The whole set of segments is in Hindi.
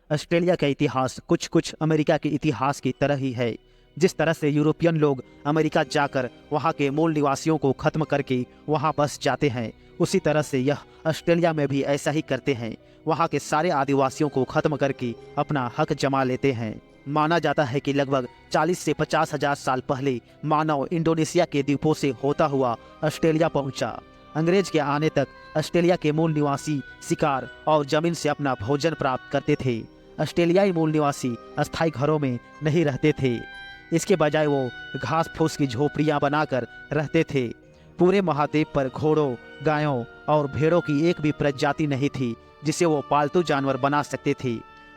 ऑस्ट्रेलिया का इतिहास कुछ कुछ अमेरिका के इतिहास की तरह ही है। जिस तरह से यूरोपियन लोग अमेरिका जाकर वहाँ के मूल निवासियों को खत्म करके वहाँ बस जाते हैं, उसी तरह से यह ऑस्ट्रेलिया में भी ऐसा ही करते हैं। वहाँ के सारे आदिवासियों को खत्म करके अपना हक जमा लेते हैं। माना जाता है कि लगभग 40 से 50 हजार साल पहले मानव इंडोनेशिया के द्वीपों से होता हुआ ऑस्ट्रेलिया पहुंचा। अंग्रेज के आने तक ऑस्ट्रेलिया के मूल निवासी शिकार और जमीन से अपना भोजन प्राप्त करते थे। ऑस्ट्रेलियाई मूल निवासी अस्थायी घरों में नहीं रहते थे, इसके बजाय वो घास फूस की झोपड़ियां बनाकर रहते थे। पूरे महाद्वीप पर घोड़ों, गायों और भेड़ों की एक भी प्रजाति नहीं थी जिसे वो पालतू जानवर बना सकते थे।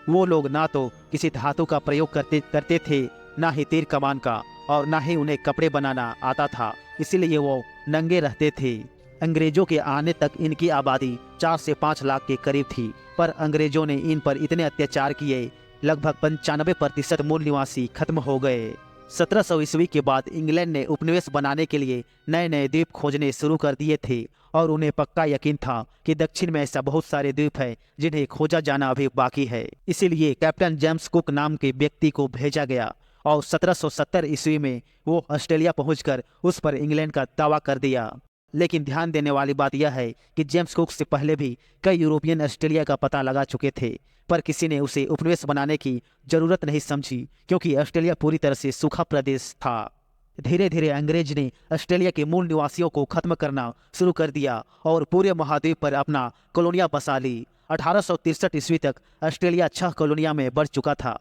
वो लोग ना तो किसी धातु का प्रयोग करते थे, ना ही तीर कमान का, और ना ही उन्हें कपड़े बनाना आता था, इसीलिए वो नंगे रहते थे। अंग्रेजों के आने तक इनकी आबादी 4 से 5 लाख के करीब थी, पर अंग्रेजों ने इन पर इतने अत्याचार किए, लगभग 95% मूल निवासी खत्म हो गए। 1700 ईस्वी के बाद इंग्लैंड ने उपनिवेश बनाने के लिए नए नए द्वीप खोजने शुरू कर दिए थे, और उन्हें पक्का यकीन था कि दक्षिण में ऐसा बहुत सारे द्वीप हैं जिन्हें खोजा जाना अभी बाकी है। इसीलिए कैप्टन जेम्स कुक नाम के व्यक्ति को भेजा गया, और 1770 ईस्वी में वो ऑस्ट्रेलिया पहुंचकर उस पर इंग्लैंड का दावा कर दिया। लेकिन ध्यान देने वाली बात यह है कि जेम्स कुक से पहले भी कई यूरोपियन ऑस्ट्रेलिया का पता लगा चुके थे, पर किसी ने उसे उपनिवेश बनाने की जरूरत नहीं समझी, क्योंकि ऑस्ट्रेलिया पूरी तरह से सूखा प्रदेश था। धीरे धीरे अंग्रेज ने ऑस्ट्रेलिया के मूल निवासियों को खत्म करना शुरू कर दिया और पूरे महाद्वीप पर अपना कॉलोनियां बसा ली। 1863 ईस्वी तक ऑस्ट्रेलिया 6 कॉलोनियां में बढ़ चुका था।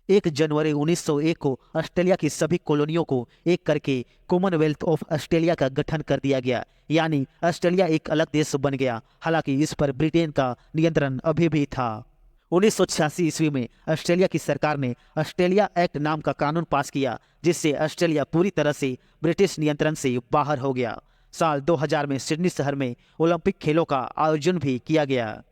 1 जनवरी 1901 को ऑस्ट्रेलिया की सभी कॉलोनियों को एक करके कॉमनवेल्थ ऑफ ऑस्ट्रेलिया का गठन कर दिया गया, यानी ऑस्ट्रेलिया एक अलग देश बन गया। हालांकि इस पर ब्रिटेन का नियंत्रण अभी भी था। 1986 ईस्वी में ऑस्ट्रेलिया की सरकार ने ऑस्ट्रेलिया एक्ट नाम का कानून पास किया, जिससे ऑस्ट्रेलिया पूरी तरह से ब्रिटिश नियंत्रण से बाहर हो गया। साल 2000 में सिडनी शहर में ओलंपिक खेलों का आयोजन भी किया गया।